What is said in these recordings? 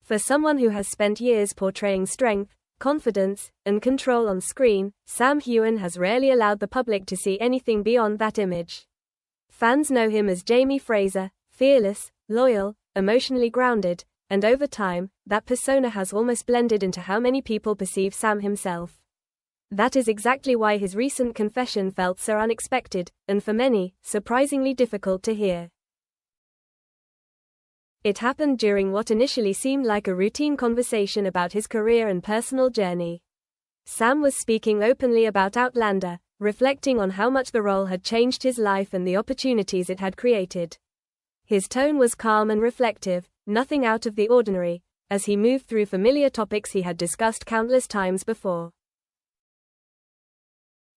For someone who has spent years portraying strength, confidence, and control on screen, Sam Heughan has rarely allowed the public to see anything beyond that image. Fans know him as Jamie Fraser, fearless, loyal, emotionally grounded, and over time, that persona has almost blended into how many people perceive Sam himself. That is exactly why his recent confession felt so unexpected, and for many, surprisingly difficult to hear. It happened during what initially seemed like a routine conversation about his career and personal journey. Sam was speaking openly about Outlander, reflecting on how much the role had changed his life and the opportunities it had created. His tone was calm and reflective, nothing out of the ordinary, as he moved through familiar topics he had discussed countless times before.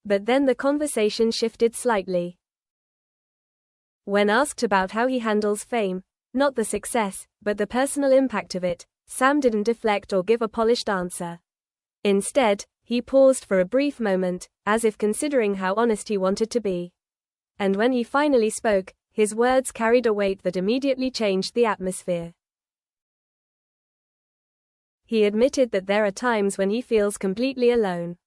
But then the conversation shifted slightly. When asked about how he handles fame, not the success, but the personal impact of it, Sam didn't deflect or give a polished answer. Instead, he paused for a brief moment, as if considering how honest he wanted to be. And when he finally spoke, his words carried a weight that immediately changed the atmosphere. He admitted that there are times when he feels completely alone.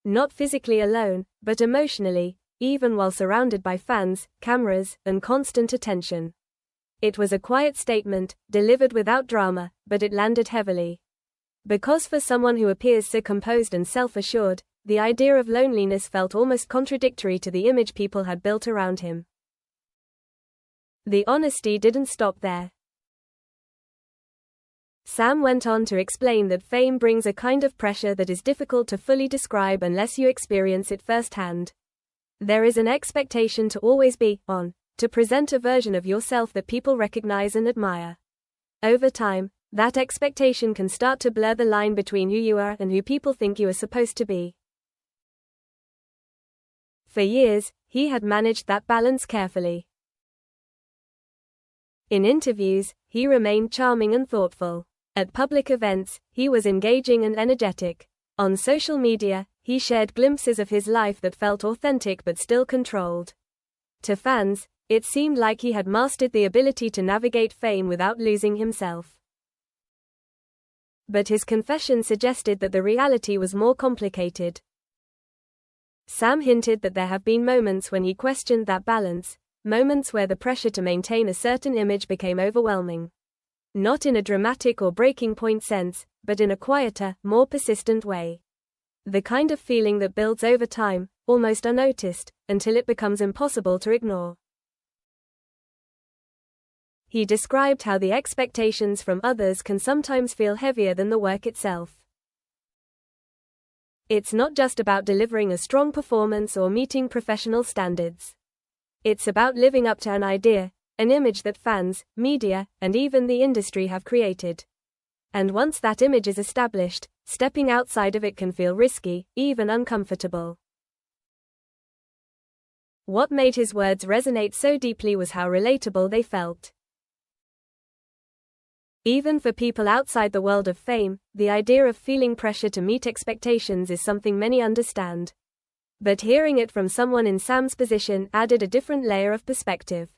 Not physically alone, but emotionally, even while surrounded by fans, cameras, and constant attention. It was a quiet statement, delivered without drama, but it landed heavily. Because for someone who appears so composed and self-assured, the idea of loneliness felt almost contradictory to the image people had built around him. The honesty didn't stop there. Sam went on to explain that fame brings a kind of pressure that is difficult to fully describe unless you experience it firsthand. There is an expectation to always be on, to present a version of yourself that people recognize and admire. Over time, that expectation can start to blur the line between who you are and who people think you are supposed to be. For years, he had managed that balance carefully. In interviews, he remained charming and thoughtful. At public events, he was engaging and energetic. On social media, he shared glimpses of his life that felt authentic but still controlled. To fans, it seemed like he had mastered the ability to navigate fame without losing himself. But his confession suggested that the reality was more complicated. Sam hinted that there have been moments when he questioned that balance, moments where the pressure to maintain a certain image became overwhelming. Not in a dramatic or breaking point sense, but in a quieter, more persistent way. The kind of feeling that builds over time, almost unnoticed, until it becomes impossible to ignore. He described how the expectations from others can sometimes feel heavier than the work itself. It's not just about delivering a strong performance or meeting professional standards. It's about living up to an idea, an image that fans, media, and even the industry have created. And once that image is established, stepping outside of it can feel risky, even uncomfortable. What made his words resonate so deeply was how relatable they felt. Even for people outside the world of fame, the idea of feeling pressure to meet expectations is something many understand. But hearing it from someone in Sam's position added a different layer of perspective.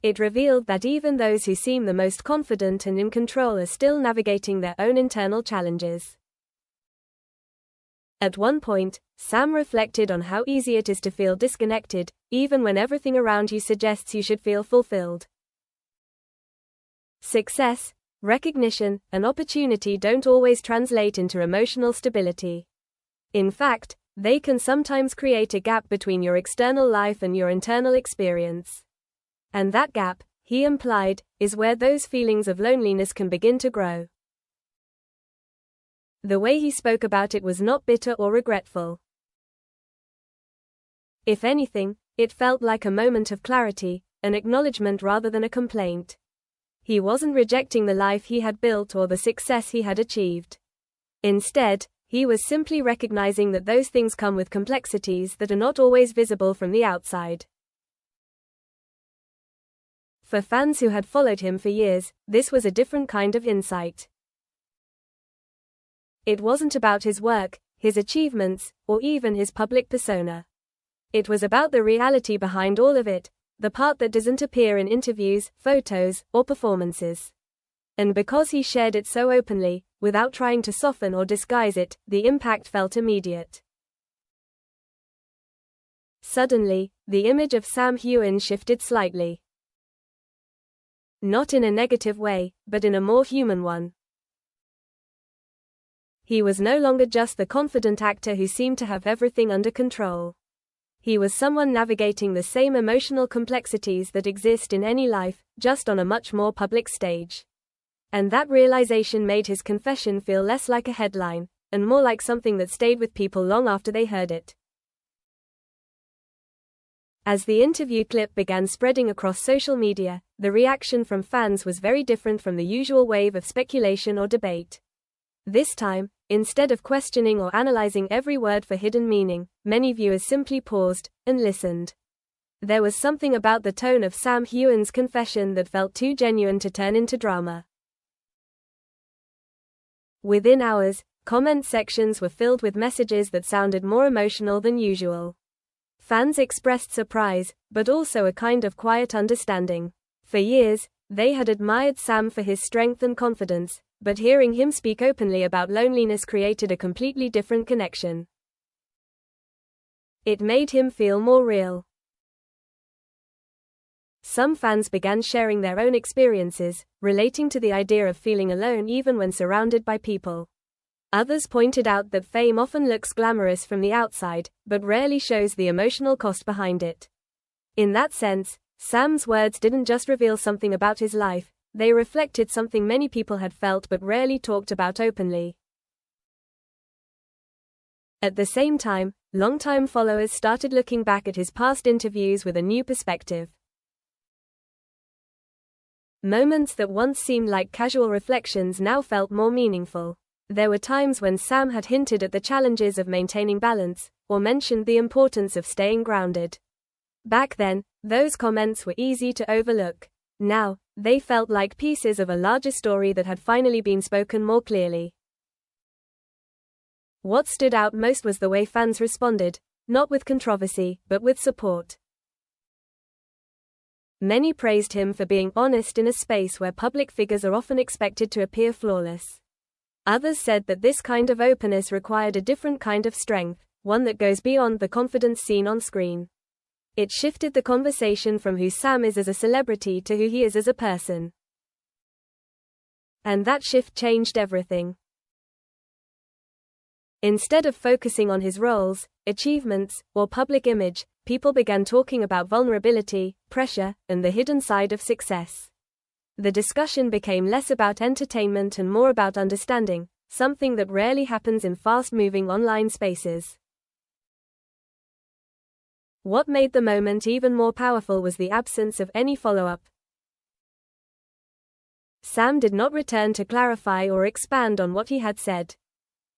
It revealed that even those who seem the most confident and in control are still navigating their own internal challenges. At one point, Sam reflected on how easy it is to feel disconnected, even when everything around you suggests you should feel fulfilled. Success, recognition, and opportunity don't always translate into emotional stability. In fact, they can sometimes create a gap between your external life and your internal experience. And that gap, he implied, is where those feelings of loneliness can begin to grow. The way he spoke about it was not bitter or regretful. If anything, it felt like a moment of clarity, an acknowledgement rather than a complaint. He wasn't rejecting the life he had built or the success he had achieved. Instead, he was simply recognizing that those things come with complexities that are not always visible from the outside. For fans who had followed him for years, this was a different kind of insight. It wasn't about his work, his achievements, or even his public persona. It was about the reality behind all of it, the part that doesn't appear in interviews, photos, or performances. And because he shared it so openly, without trying to soften or disguise it, the impact felt immediate. Suddenly, the image of Sam Heughan shifted slightly. Not in a negative way, but in a more human one. He was no longer just the confident actor who seemed to have everything under control. He was someone navigating the same emotional complexities that exist in any life, just on a much more public stage. And that realization made his confession feel less like a headline, and more like something that stayed with people long after they heard it. As the interview clip began spreading across social media, the reaction from fans was very different from the usual wave of speculation or debate. This time, instead of questioning or analyzing every word for hidden meaning, many viewers simply paused and listened. There was something about the tone of Sam Heughan's confession that felt too genuine to turn into drama. Within hours, comment sections were filled with messages that sounded more emotional than usual. Fans expressed surprise, but also a kind of quiet understanding. For years, they had admired Sam for his strength and confidence, but hearing him speak openly about loneliness created a completely different connection. It made him feel more real. Some fans began sharing their own experiences, relating to the idea of feeling alone even when surrounded by people. Others pointed out that fame often looks glamorous from the outside, but rarely shows the emotional cost behind it. In that sense, Sam's words didn't just reveal something about his life, they reflected something many people had felt but rarely talked about openly. At the same time, longtime followers started looking back at his past interviews with a new perspective. Moments that once seemed like casual reflections now felt more meaningful. There were times when Sam had hinted at the challenges of maintaining balance, or mentioned the importance of staying grounded. Back then, those comments were easy to overlook. Now, they felt like pieces of a larger story that had finally been spoken more clearly. What stood out most was the way fans responded, not with controversy, but with support. Many praised him for being honest in a space where public figures are often expected to appear flawless. Others said that this kind of openness required a different kind of strength, one that goes beyond the confidence seen on screen. It shifted the conversation from who Sam is as a celebrity to who he is as a person. And that shift changed everything. Instead of focusing on his roles, achievements, or public image, people began talking about vulnerability, pressure, and the hidden side of success. The discussion became less about entertainment and more about understanding, something that rarely happens in fast-moving online spaces. What made the moment even more powerful was the absence of any follow-up. Sam did not return to clarify or expand on what he had said.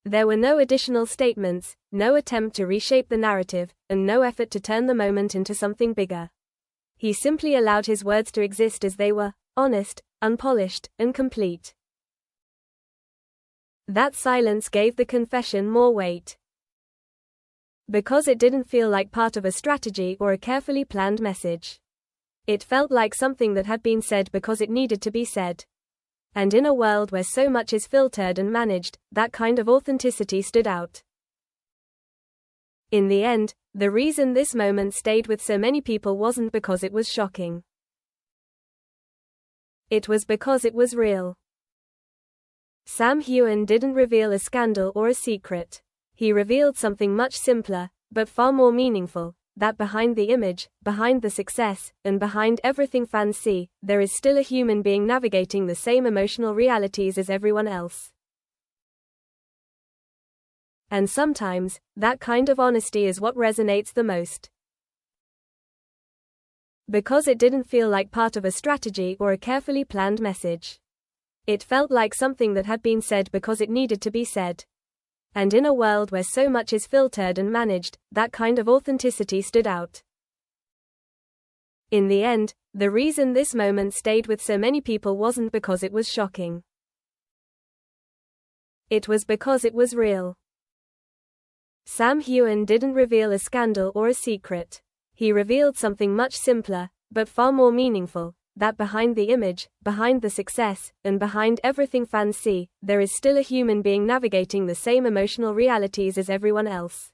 There were no additional statements, no attempt to reshape the narrative, and no effort to turn the moment into something bigger. He simply allowed his words to exist as they were, honest, unpolished, and complete. That silence gave the confession more weight. Because it didn't feel like part of a strategy or a carefully planned message. It felt like something that had been said because it needed to be said. And in a world where so much is filtered and managed, that kind of authenticity stood out. In the end, the reason this moment stayed with so many people wasn't because it was shocking. It was because it was real. Sam Heughan didn't reveal a scandal or a secret. He revealed something much simpler, but far more meaningful, that behind the image, behind the success, and behind everything fans see, there is still a human being navigating the same emotional realities as everyone else. And sometimes, that kind of honesty is what resonates the most. Because it didn't feel like part of a strategy or a carefully planned message. It felt like something that had been said because it needed to be said. And in a world where so much is filtered and managed, that kind of authenticity stood out. In the end, the reason this moment stayed with so many people wasn't because it was shocking. It was because it was real. Sam Heughan didn't reveal a scandal or a secret. He revealed something much simpler, but far more meaningful, that behind the image, behind the success, and behind everything fans see, there is still a human being navigating the same emotional realities as everyone else.